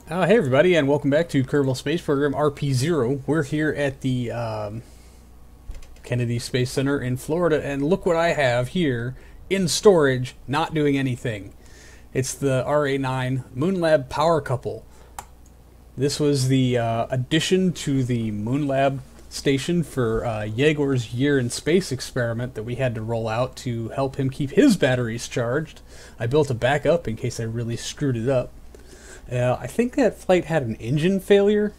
Hey everybody, and welcome back to Kerbal Space Program RP-0. We're here at the Kennedy Space Center in Florida, and look what I have here in storage, not doing anything. It's the RA9 Moonlab Power Couple. This was the addition to the Moonlab station for Yegor's Year in Space experiment that we had to roll out to help him keep his batteries charged. I built a backup in case I really screwed it up. I think that flight had an engine failure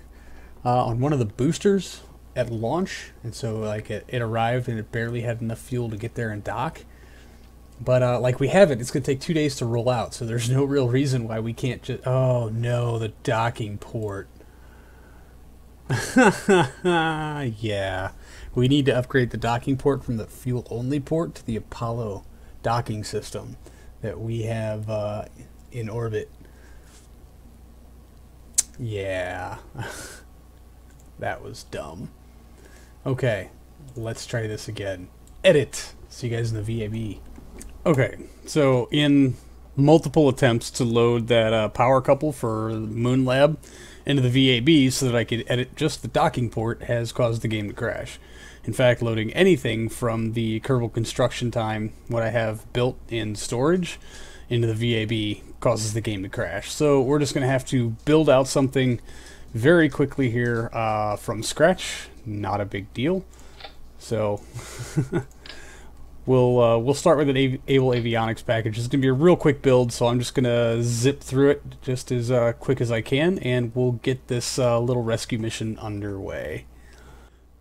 on one of the boosters at launch, and so like it arrived and it barely had enough fuel to get there and dock. But like we have it, it's going to take 2 days to roll out, so there's no real reason why we can't just... Oh no, the docking port. Yeah, we need to upgrade the docking port from the fuel-only port to the Apollo docking system that we have in orbit. Yeah, that was dumb. Okay, let's try this again. Edit. See you guys in the VAB. Okay, so in multiple attempts to load that power couple for Moonlab into the VAB so that I could edit just the docking port has caused the game to crash. In fact, loading anything from the Kerbal construction time, what I have built in storage, into the VAB causes the game to crash. So we're just going to have to build out something very quickly here from scratch. Not a big deal. So we'll start with an Able Avionics package. It's going to be a real quick build, so I'm just going to zip through it just as quick as I can, and we'll get this little rescue mission underway.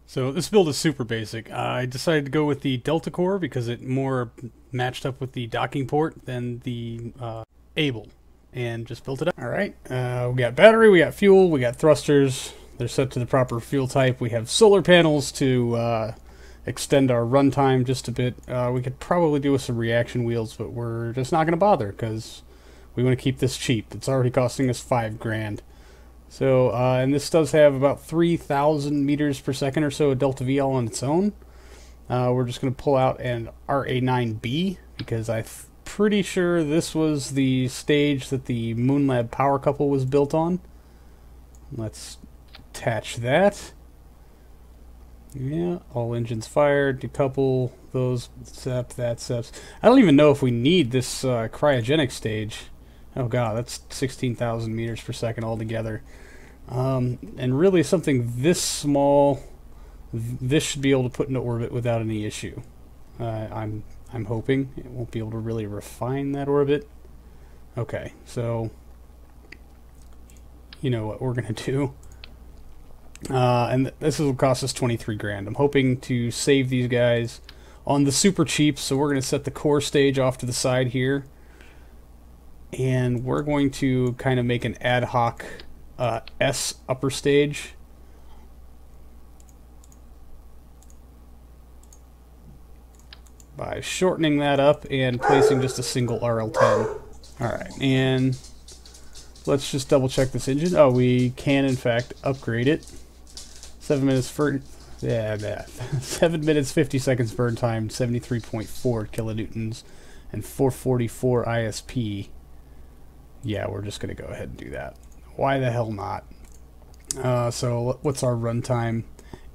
So this build is super basic. I decided to go with the Delta Core because it more matched up with the docking port than the Able, and just built it up. Alright, we got battery, we got fuel, we got thrusters. They're set to the proper fuel type. We have solar panels to extend our runtime just a bit. We could probably do with some reaction wheels, but we're just not going to bother because we want to keep this cheap. It's already costing us $5 grand. So, and this does have about 3,000 meters per second or so of Delta VL on its own. We're just going to pull out an RA9B because I'm pretty sure this was the stage that the Moonlab power couple was built on. Let's attach that. Yeah, all engines fired, decouple those, SEP, that SEPs. I don't even know if we need this cryogenic stage. Oh god, that's 16,000 meters per second altogether. And really something this small, this should be able to put into orbit without any issue. I'm hoping it won't be able to really refine that orbit. Okay, so you know what we're gonna do. And this will cost us 23 grand. I'm hoping to save these guys on the super cheap, so we're gonna set the core stage off to the side here. And we're going to kind of make an ad hoc S upper stage. By shortening that up and placing just a single RL10. Alright, and let's just double check this engine. Oh, we can in fact upgrade it. 7 minutes for... Yeah, 7 minutes 50 seconds burn time, 73.4 kilonewtons, and 444 ISP. Yeah, we're just going to go ahead and do that. Why the hell not? So what's our runtime?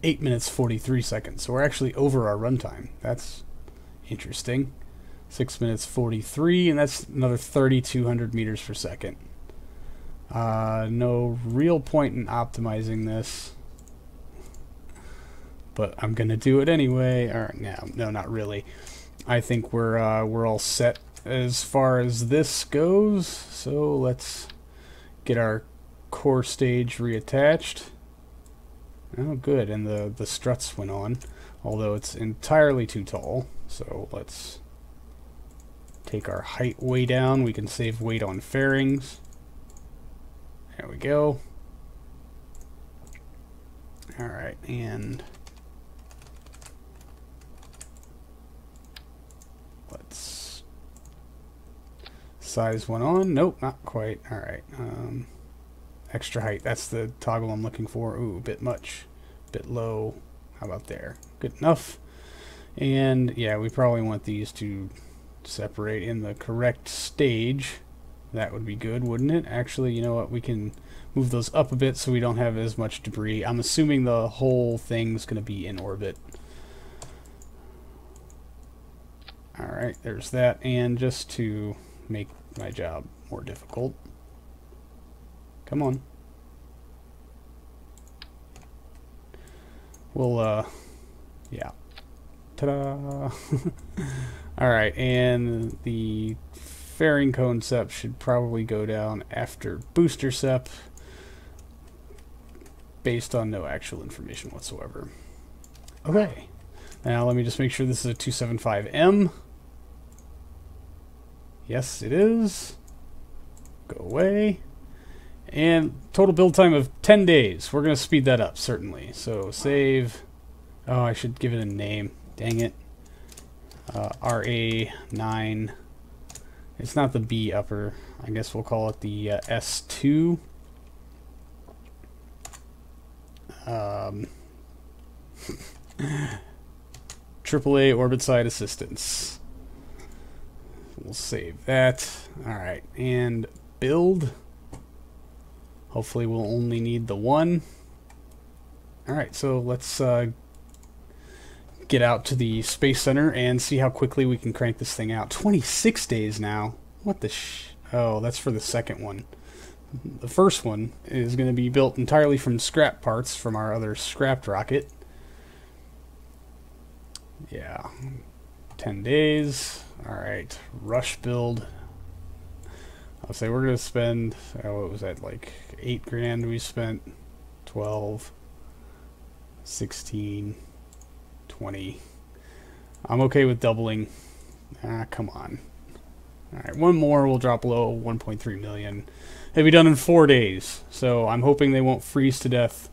8 minutes 43 seconds. So we're actually over our runtime. That's interesting. 6 minutes 43, and that's another 3,200 meters per second. No real point in optimizing this, but I'm going to do it anyway. Or no, not really. I think we're all set as far as this goes, so let's get our core stage reattached. Oh good, and the struts went on, although it's entirely too tall, so let's take our height way down. We can save weight on fairings. There we go. Alright, and let's size one on. Nope, not quite. Alright. Extra height. That's the toggle I'm looking for. Ooh, a bit much. A bit low. How about there? Good enough. And yeah, we probably want these to separate in the correct stage. That would be good, wouldn't it? Actually, you know what? We can move those up a bit so we don't have as much debris. I'm assuming the whole thing's going to be in orbit. Alright, there's that. And just to make my job more difficult. Come on. We'll, yeah. Ta-da! Alright, and the fairing cone sep should probably go down after booster sep, based on no actual information whatsoever. Okay, now let me just make sure this is a 275M. Yes, it is. Go away. And total build time of 10 days. We're going to speed that up, certainly. So save. Oh, I should give it a name. Dang it. RA9. It's not the B upper. I guess we'll call it the S2. AAA orbit side assistance. We'll save that. Alright, and build. Hopefully we'll only need the one. Alright, so let's get out to the Space Center and see how quickly we can crank this thing out. 26 days now. What the Oh, that's for the second one. The first one is going to be built entirely from scrap parts from our other scrapped rocket. Yeah. 10 days. Alright, rush build. I'll say we're going to spend, what was that, like 8 grand we spent? 12, 16, 20. I'm okay with doubling. Ah, come on. Alright, one more, we'll drop below 1.3 million. It'll be done in 4 days, so I'm hoping they won't freeze to death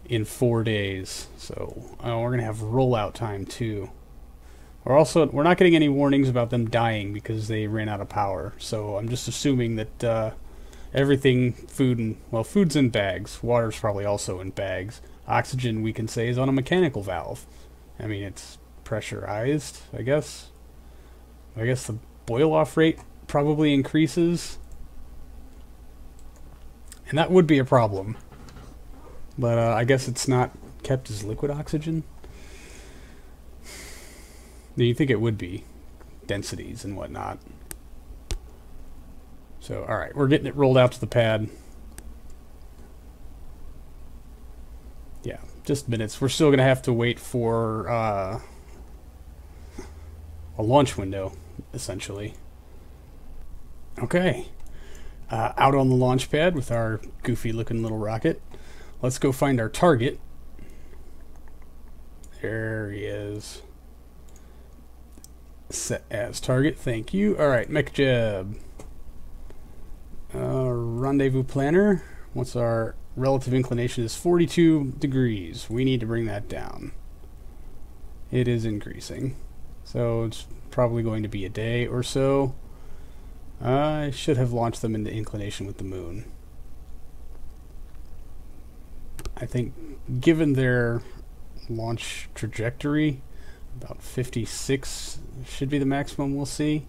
in 4 days. So we're going to have rollout time too. We're not getting any warnings about them dying because they ran out of power. So I'm just assuming that everything, food's in bags. Water's probably also in bags. Oxygen, we can say, is on a mechanical valve. I mean, it's pressurized, I guess. I guess the boil-off rate probably increases. And that would be a problem. But I guess it's not kept as liquid oxygen. You think it would be. Densities and whatnot. So, alright, we're getting it rolled out to the pad. Yeah, just minutes. We're still going to have to wait for a launch window, essentially. Okay. Out on the launch pad with our goofy-looking little rocket. Let's go find our target. There he is. Set as target, thank you. Alright, Mech Jeb. Rendezvous planner. What's our relative inclination is 42 degrees. We need to bring that down. It is increasing. So it's probably going to be a day or so. I should have launched them into inclination with the moon. I think given their launch trajectory, about 56 should be the maximum we'll see.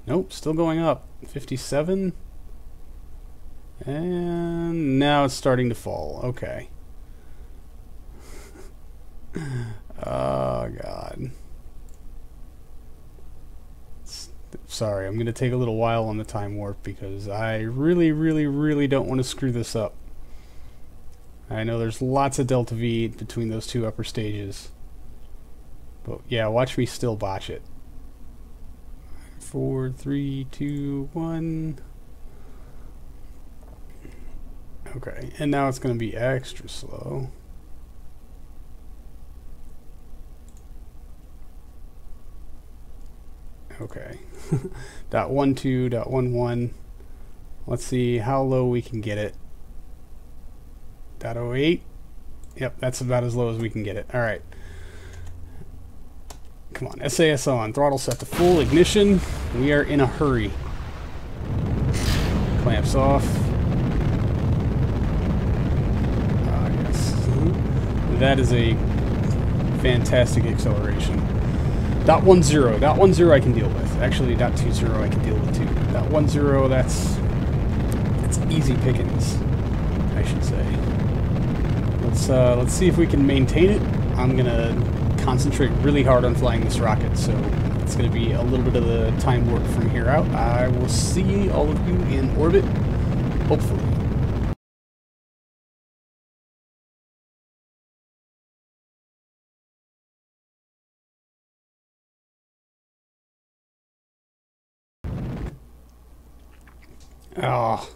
Nope, still going up. 57. And now it's starting to fall. Okay. Oh, God. Sorry, I'm going to take a little while on the time warp because I really don't want to screw this up. I know there's lots of delta V between those two upper stages. But yeah, watch me still botch it. 4, 3, 2, 1. Okay, and now it's going to be extra slow. Okay. .12, .11. Let's see how low we can get it. .08. Yep, that's about as low as we can get it. Alright. Come on, SAS on. Throttle set to full. Ignition. We are in a hurry. Clamps off. Yes. That is a fantastic acceleration. Dot 10. Dot 10 I can deal with. Actually, dot 20 I can deal with too. Dot 10, that's easy pickings, I should say. Let's see if we can maintain it. I'm gonna concentrate really hard on flying this rocket, so it's gonna be a little bit of the time warp from here out. I will see all of you in orbit, hopefully. Oh,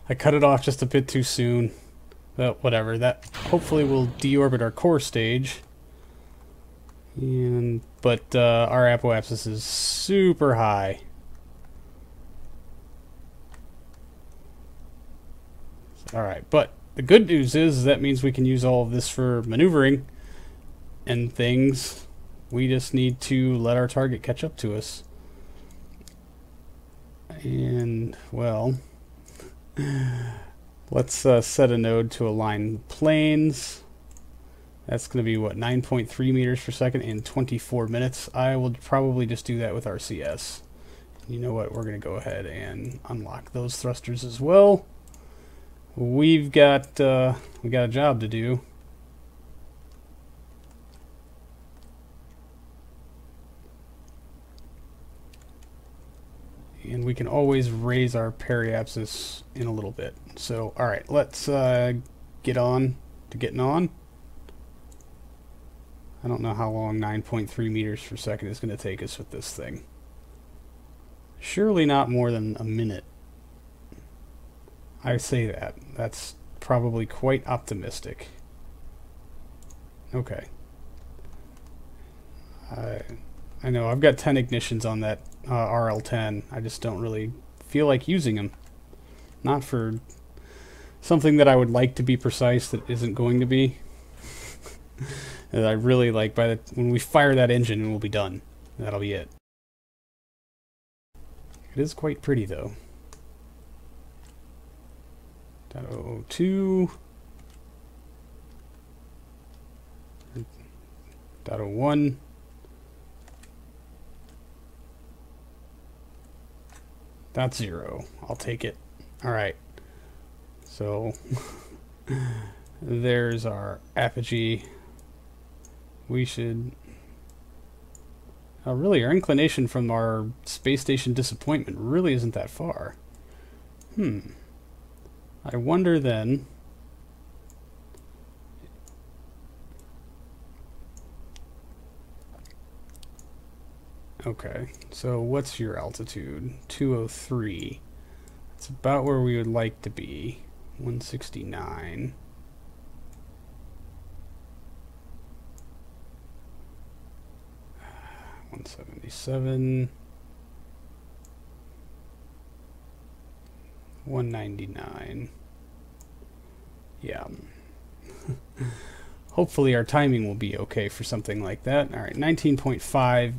I cut it off just a bit too soon. But whatever, that hopefully will deorbit our core stage. But our apoapsis is super high. Alright, but the good news is that means we can use all of this for maneuvering and things. We just need to let our target catch up to us. And, well, let's set a node to align planes. That's going to be, what, 9.3 meters per second in 24 minutes. I will probably just do that with RCS. You know what? We're going to go ahead and unlock those thrusters as well. We got a job to do. And we can always raise our periapsis in a little bit. So, alright, let's get on to getting on. I don't know how long 9.3 meters per second is going to take us with this thing. Surely not more than a minute. I say that. That's probably quite optimistic. Okay. I know, I've got 10 ignitions on that RL-10. I just don't really feel like using them. Not for something that I would like to be precise that isn't going to be. And I really like, when we fire that engine, we'll be done. That'll be it. It is quite pretty, though. .02. .01. .0. I'll take it. Alright. So, there's our apogee. We should... really, our inclination from our space station disappointment really isn't that far. I wonder then... Okay, so what's your altitude? 203. That's about where we would like to be. 169. $177. 199. Yeah. Hopefully our timing will be okay for something like that. Alright, 19.5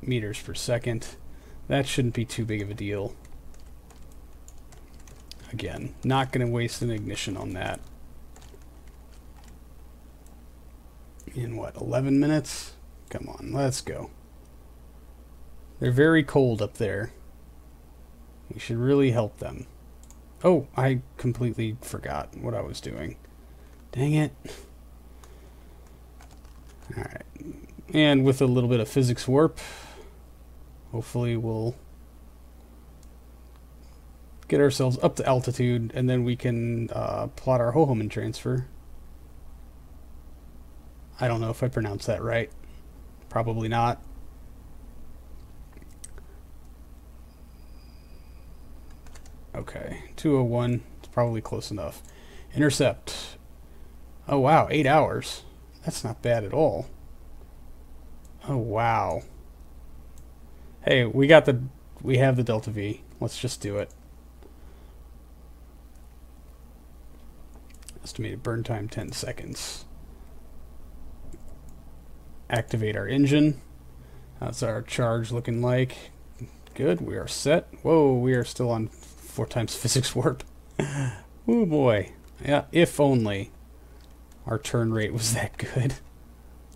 meters per second. That shouldn't be too big of a deal. Again, not going to waste an ignition on that. In what, 11 minutes? Come on, let's go. They're very cold up there. We should really help them. Oh, I completely forgot what I was doing. Dang it. Alright. And with a little bit of physics warp, hopefully we'll get ourselves up to altitude, and then we can plot our Hohmann transfer. I don't know if I pronounced that right. Probably not. Okay, 201. It's probably close enough. Intercept. Oh wow, 8 hours. That's not bad at all. Oh wow. Hey, we have the Delta V. Let's just do it. Estimated burn time 10 seconds. Activate our engine. How's our charge looking like? Good, we are set. Whoa, we are still on 4 times physics warp. Oh boy. Yeah, if only our turn rate was that good.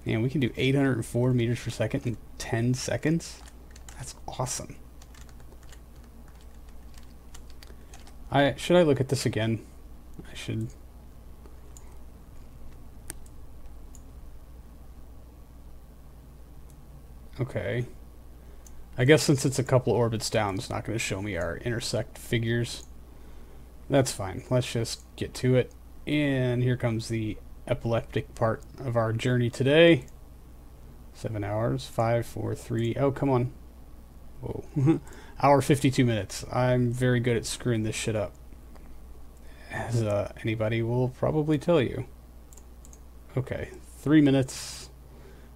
Man, we can do 804 meters per second in 10 seconds? That's awesome. Should I look at this again? I should. Okay. I guess since it's a couple orbits down, it's not going to show me our intersect figures. That's fine. Let's just get to it. And here comes the epileptic part of our journey today. 7 hours. 5, 4, 3. Oh, come on. Whoa. Hour 52 minutes. I'm very good at screwing this shit up, as anybody will probably tell you. Okay. 3 minutes.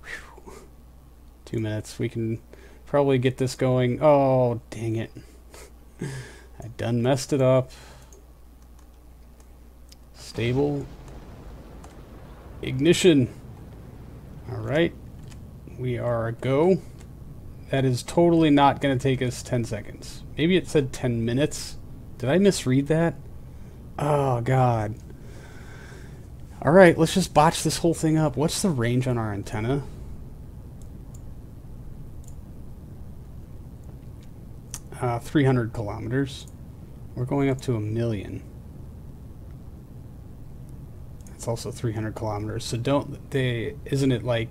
Whew. 2 minutes. We can probably get this going. Oh, dang it. I done messed it up. Stable. Ignition. Alright. We are a go. That is totally not going to take us 10 seconds. Maybe it said 10 minutes. Did I misread that? Oh, God. Alright, let's just botch this whole thing up. What's the range on our antenna? Uh, 300 kilometers. We're going up to 1,000,000. It's also 300 kilometers. So isn't it like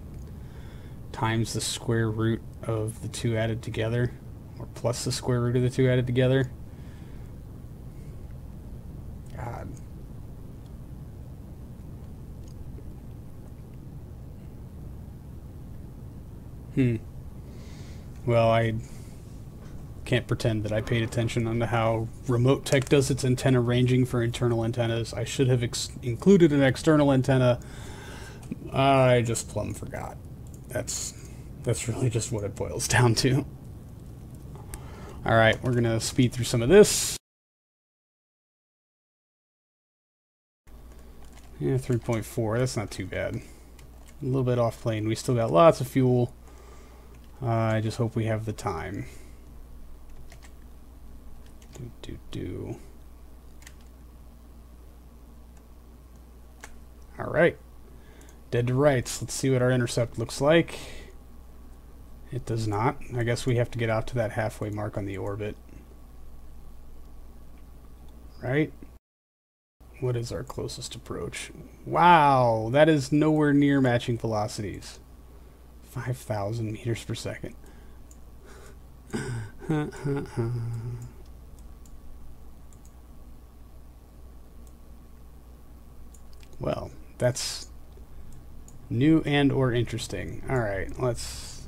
times the square root of the two added together? Or plus the square root of the two added together? God. Well, I can't pretend that I paid attention on how Remote Tech does its antenna ranging for internal antennas. I should have included an external antenna. I just plumb forgot. That's really just what it boils down to. Alright, we're going to speed through some of this. Yeah, 3.4. That's not too bad. A little bit off plane. We still got lots of fuel. I just hope we have the time. Alright. Dead to rights. Let's see what our intercept looks like. It does not. I guess we have to get out to that halfway mark on the orbit. Right? What is our closest approach? Wow! That is nowhere near matching velocities. 5,000 meters per second. Well, that's new and or interesting. Alright, let's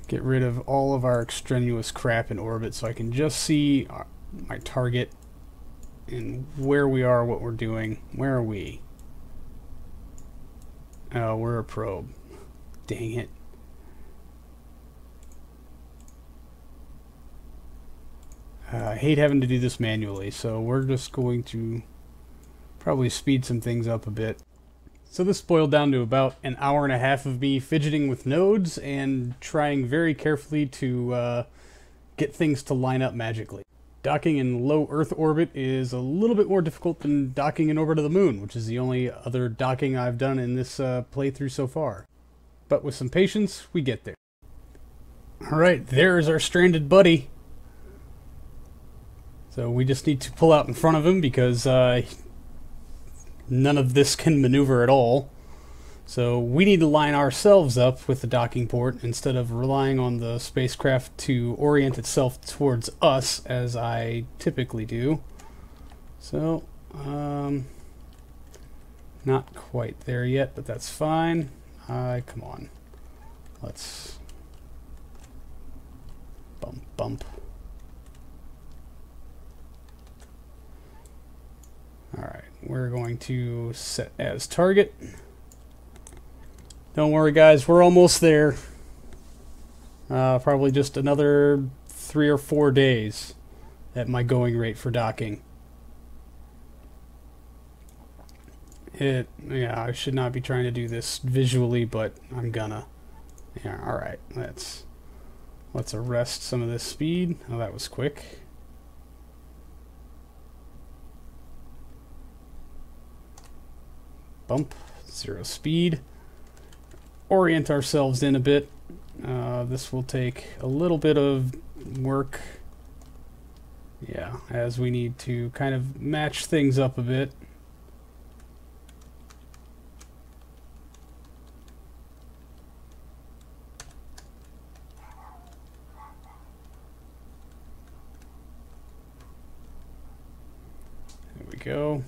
get rid of all of our extraneous crap in orbit so I can just see my target and where we are, what we're doing. Where are we? Oh, we're a probe. Dang it. I hate having to do this manually, so we're just going to probably speed some things up a bit. So this boiled down to about an hour and a half of me fidgeting with nodes and trying very carefully to get things to line up magically. Docking in low Earth orbit is a little bit more difficult than docking in orbit of the moon, which is the only other docking I've done in this playthrough so far. But with some patience, we get there. Alright, there's our stranded buddy. So we just need to pull out in front of him because none of this can maneuver at all. So we need to line ourselves up with the docking port instead of relying on the spacecraft to orient itself towards us, as I typically do. So, not quite there yet, but that's fine. Come on. Let's bump. Alright, we're going to set as target. Don't worry guys, we're almost there. Probably just another 3 or 4 days at my going rate for docking. Yeah, I should not be trying to do this visually, but I'm gonna. Yeah, alright, let's arrest some of this speed. Oh, that was quick. Bump, 0 speed. Orient ourselves in a bit. This will take a little bit of work. Yeah, as we need to kind of match things up a bit. There we go.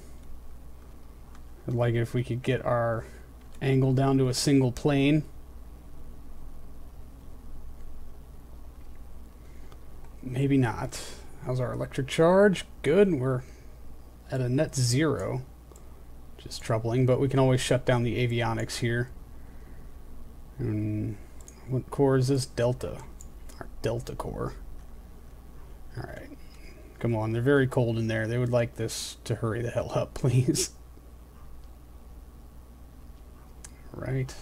I'd like it if we could get our angle down to a single plane. Maybe not. How's our electric charge? Good. We're at a net 0. Which is troubling, but we can always shut down the avionics here. And what core is this? Delta. Our Delta core. Alright. Come on, they're very cold in there. They would like this to hurry the hell up, please. Right.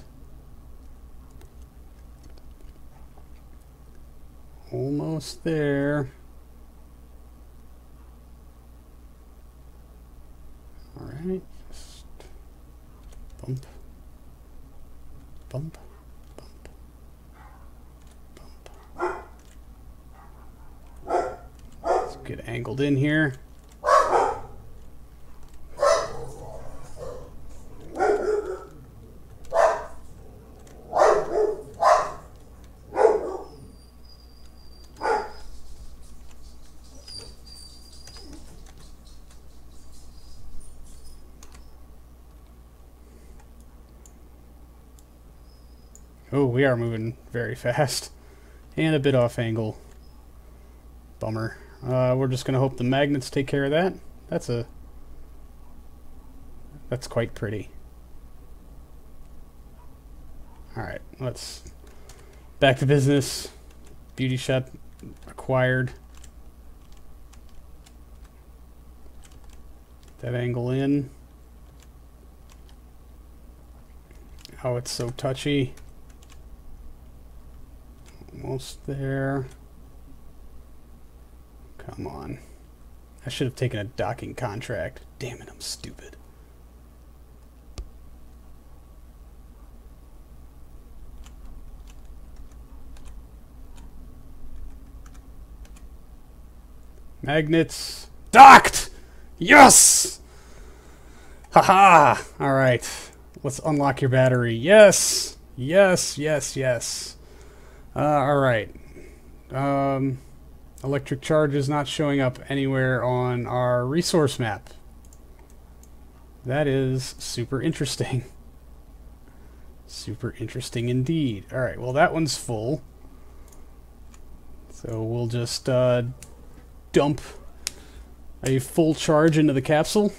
Almost there. Alright, just bump, bump, bump, bump. Let's get angled in here. Oh, we are moving very fast. And a bit off angle. Bummer. We're just going to hope the magnets take care of that. That's quite pretty. Alright, let's... back to business. Beauty shot acquired. That angle in. Oh, it's so touchy. Almost there. Come on. I should have taken a docking contract. Damn it, I'm stupid. Magnets. Docked! Yes! Haha! Alright. Let's unlock your battery. Yes! Yes, yes, yes. Alright. Electric charge is not showing up anywhere on our resource map. That is super interesting. Super interesting indeed. Alright, well that one's full. So we'll just dump a full charge into the capsule.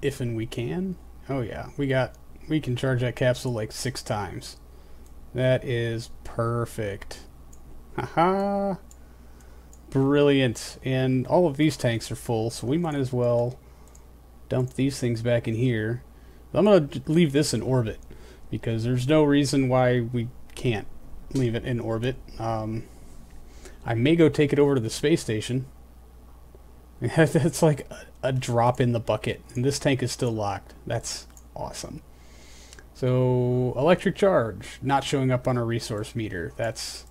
If and we can. Oh yeah, we can charge that capsule like 6 times. That is perfect. Haha. Brilliant. And all of these tanks are full, so we might as well dump these things back in here. I'm going to leave this in orbit, because there's no reason why we can't leave it in orbit. I may go take it over to the space station. That's like a drop in the bucket, and this tank is still locked. That's awesome. So, electric charge, not showing up on our resource meter. That's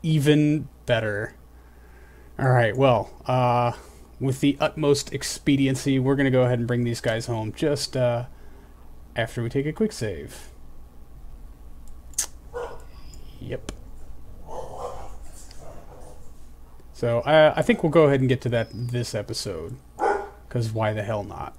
even better. Alright, well, with the utmost expediency, we're going to go ahead and bring these guys home just after we take a quick save. Yep. So, I think we'll go ahead and get to that this episode, because why the hell not?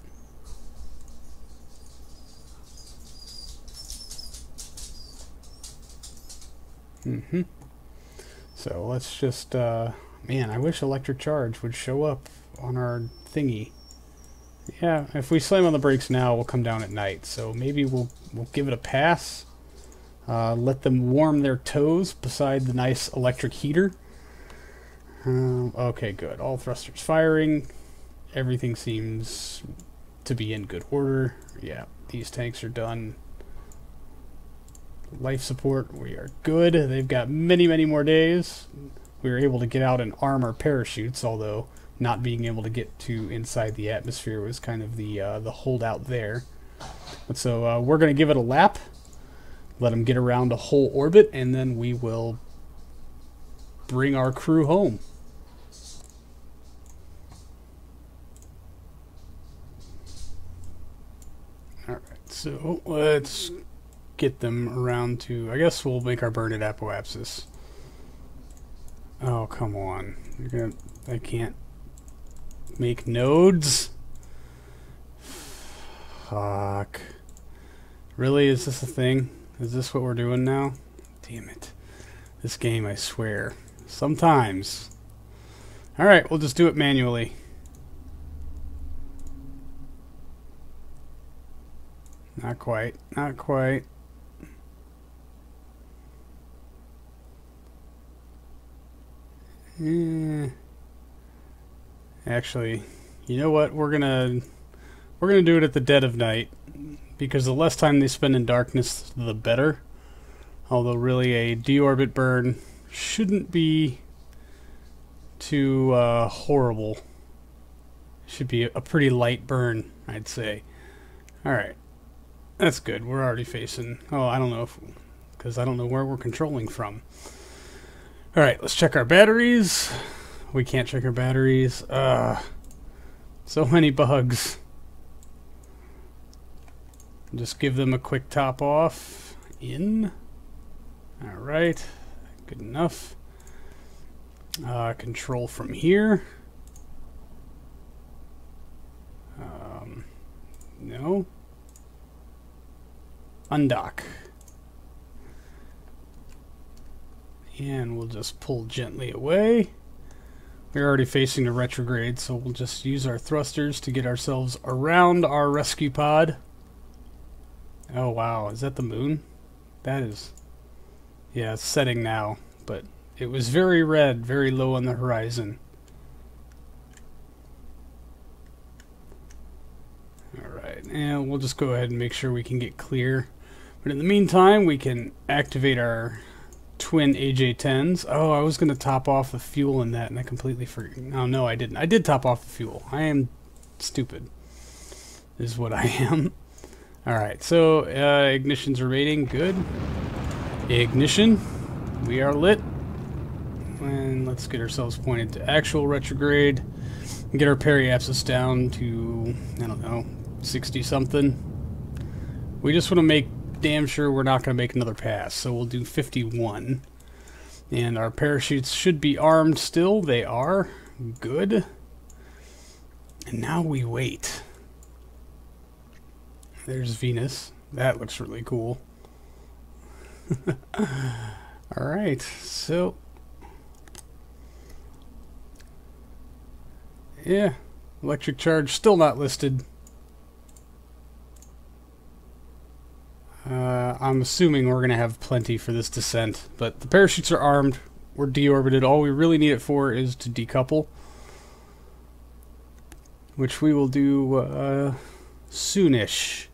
So let's just, man, I wish electric charge would show up on our thingy. Yeah, if we slam on the brakes now, we'll come down at night. So maybe we'll give it a pass. Let them warm their toes beside the nice electric heater. Okay, good. All thrusters firing. Everything seems to be in good order. Yeah, these tanks are done. Life support, we are good. They've got many, many more days. We were able to get out and arm our parachutes, although not being able to get to inside the atmosphere was kind of the holdout there. So we're going to give it a lap, let them get around a whole orbit, and then we will bring our crew home. Alright, so let's get them around to, I guess we'll make our burn at Apoapsis. Oh, come on. I can't make nodes? Fuck. Really? Is this a thing? Is this what we're doing now? Damn it. This game, I swear. Sometimes. Alright, we'll just do it manually. Not quite. Not quite. Actually, you know what? We're gonna do it at the dead of night, because the less time they spend in darkness, the better. Although really a deorbit burn shouldn't be too horrible. Should be a pretty light burn, I'd say. Alright. That's good. We're already facing... Oh, I don't know if... because I don't know where we're controlling from. Alright, let's check our batteries. We can't check our batteries. So many bugs. Just give them a quick top off. In. Alright. Good enough. Control from here. No. Undock. And we'll just pull gently away. We're already facing the retrograde, so we'll just use our thrusters to get ourselves around our rescue pod. Oh wow, is that the moon? That is... yeah, it's setting now, but it was very red, very low on the horizon. Alright, and we'll just go ahead and make sure we can get clear. But in the meantime, we can activate our twin AJ-10s. Oh, I was going to top off the fuel in that, and I completely forgot. Oh, no, I didn't. I did top off the fuel. I am stupid, is what I am. Alright, so ignitions remaining. Good. Ignition. We are lit. And let's get ourselves pointed to actual retrograde. And get our periapsis down to, I don't know, 60-something. We just want to make damn sure we're not going to make another pass, so we'll do 51. And our parachutes should be armed still. They are. Good. And now we wait. There's Venus. That looks really cool. Alright, so... yeah, electric charge still not listed. I'm assuming we're going to have plenty for this descent, but the parachutes are armed. We're deorbited. All we really need it for is to decouple, which we will do soonish.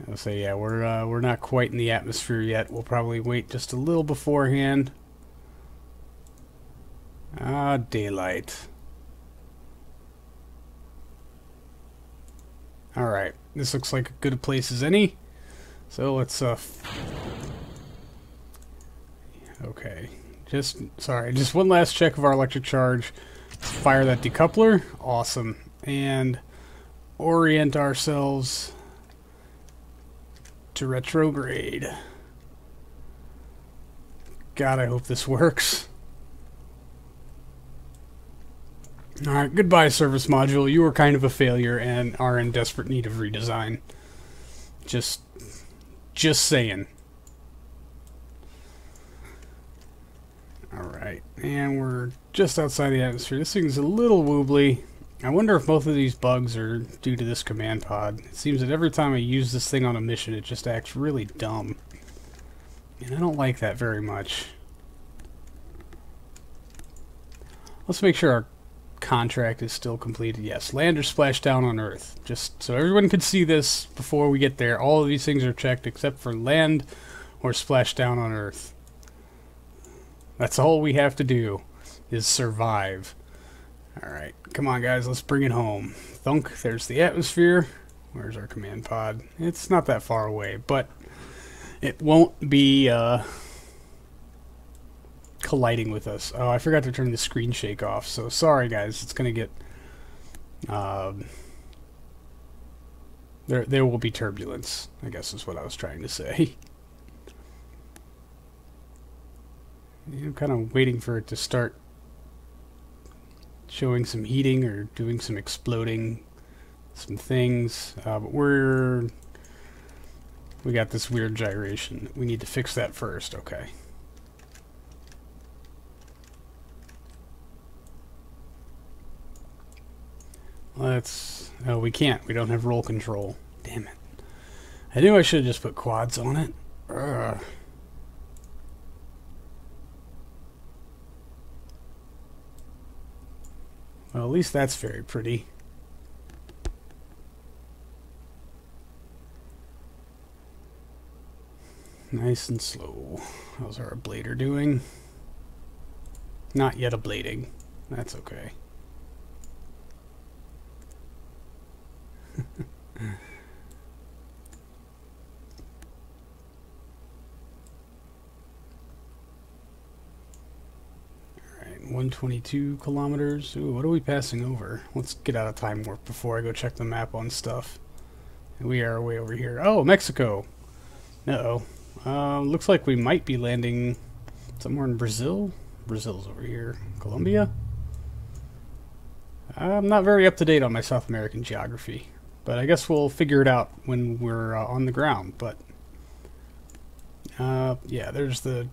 I'll say, yeah, we're not quite in the atmosphere yet. We'll probably wait just a little beforehand. Ah, daylight. Alright, this looks like as good a place as any. So let's, okay. Just one last check of our electric charge. Fire that decoupler. Awesome. And orient ourselves to retrograde. God, I hope this works. Alright, goodbye service module. You were kind of a failure and are in desperate need of redesign. Just saying. Alright, and we're just outside the atmosphere. This thing's a little wobbly. I wonder if both of these bugs are due to this command pod. It seems that every time I use this thing on a mission, it just acts really dumb. And I don't like that very much. Let's make sure our contract is still completed. Yes, land or splash down on Earth. Just so everyone could see this before we get there. All of these things are checked except for land or splash down on Earth. That's all we have to do is survive. Alright, come on guys, let's bring it home. Thunk, there's the atmosphere. Where's our command pod? It's not that far away, but it won't be colliding with us. Oh, I forgot to turn the screen shake off, so sorry guys, it's gonna get there will be turbulence, I guess is what I was trying to say. I'm kind of waiting for it to start showing some heating or doing some exploding, some things, but we got this weird gyration. We need to fix that first. Okay. Oh, we can't. We don't have roll control. Damn it. I knew I should have just put quads on it. Ugh. Well, at least that's very pretty. Nice and slow. How's our ablator doing? Not yet ablating. That's okay. Alright, 122 kilometers. Ooh, what are we passing over? Let's get out of time warp before I go check the map on stuff. And we are way over here. Oh, Mexico! Uh-oh. Looks like we might be landing somewhere in Brazil. Brazil's over here. Colombia? I'm not very up to date on my South American geography, but I guess we'll figure it out when we're on the ground. But yeah, there's the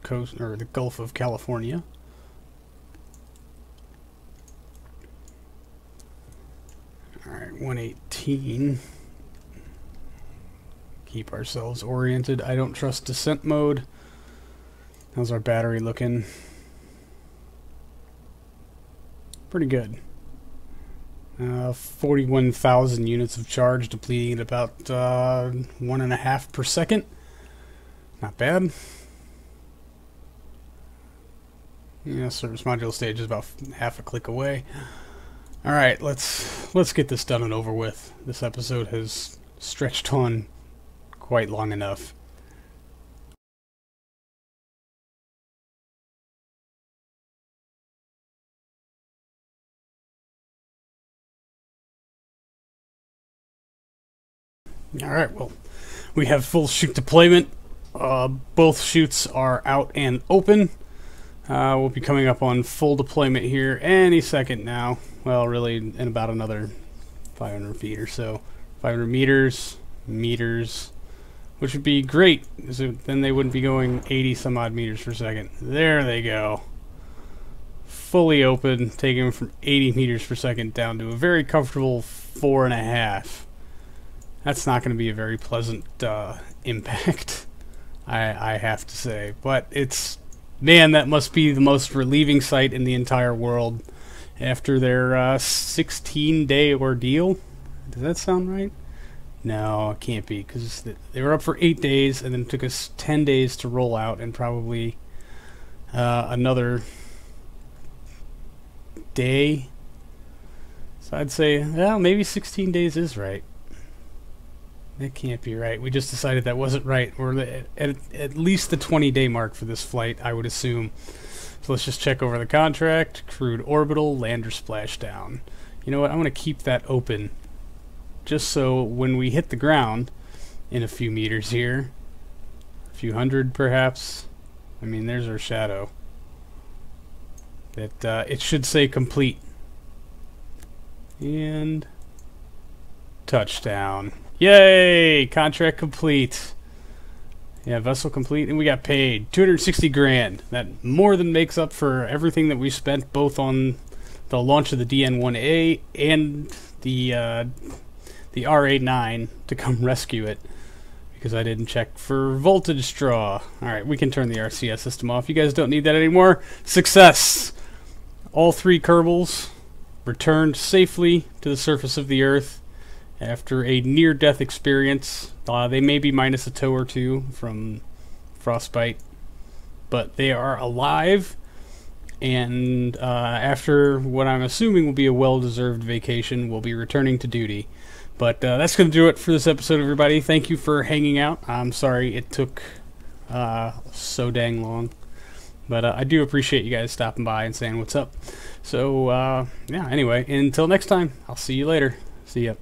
coast or the Gulf of California. All right, 118. Keep ourselves oriented. I don't trust descent mode. How's our battery looking? Pretty good. 41,000 units of charge, depleting at about 1.5 per second. Not bad. Yeah, service module stage is about half a click away. All right, let's get this done and over with. This episode has stretched on quite long enough. Alright, well, we have full chute deployment. Both chutes are out and open. We'll be coming up on full deployment here any second now. Well, really, in about another 500 feet or so. 500 meters, which would be great, because then they wouldn't be going 80 some odd meters per second. There they go. Fully open, taking them from 80 meters per second down to a very comfortable 4.5. That's not going to be a very pleasant impact, I have to say. But it's, man, that must be the most relieving sight in the entire world after their 16-day ordeal. Does that sound right? No, it can't be, because they were up for 8 days, and then it took us 10 days to roll out, and probably another day. So I'd say, well, maybe 16 days is right. That can't be right. We just decided that wasn't right. We're at least the 20-day mark for this flight, I would assume. So let's just check over the contract. Crewed orbital, lander splashdown. You know what? I'm going to keep that open, just so when we hit the ground in a few meters here, a few hundred perhaps, I mean, there's our shadow, that it should say complete. And touchdown. Yay! Contract complete. Yeah, vessel complete, and we got paid 260 grand. That more than makes up for everything that we spent both on the launch of the DN1A and the RA9 to come rescue it, because I didn't check for voltage draw. Alright, we can turn the RCS system off. You guys don't need that anymore. Success! All 3 Kerbals returned safely to the surface of the Earth after a near-death experience. They may be minus a toe or two from frostbite, but they are alive. And after what I'm assuming will be a well-deserved vacation, we'll be returning to duty. But that's going to do it for this episode, everybody. Thank you for hanging out. I'm sorry it took so dang long. But I do appreciate you guys stopping by and saying what's up. So, yeah, anyway, until next time, I'll see you later. See ya.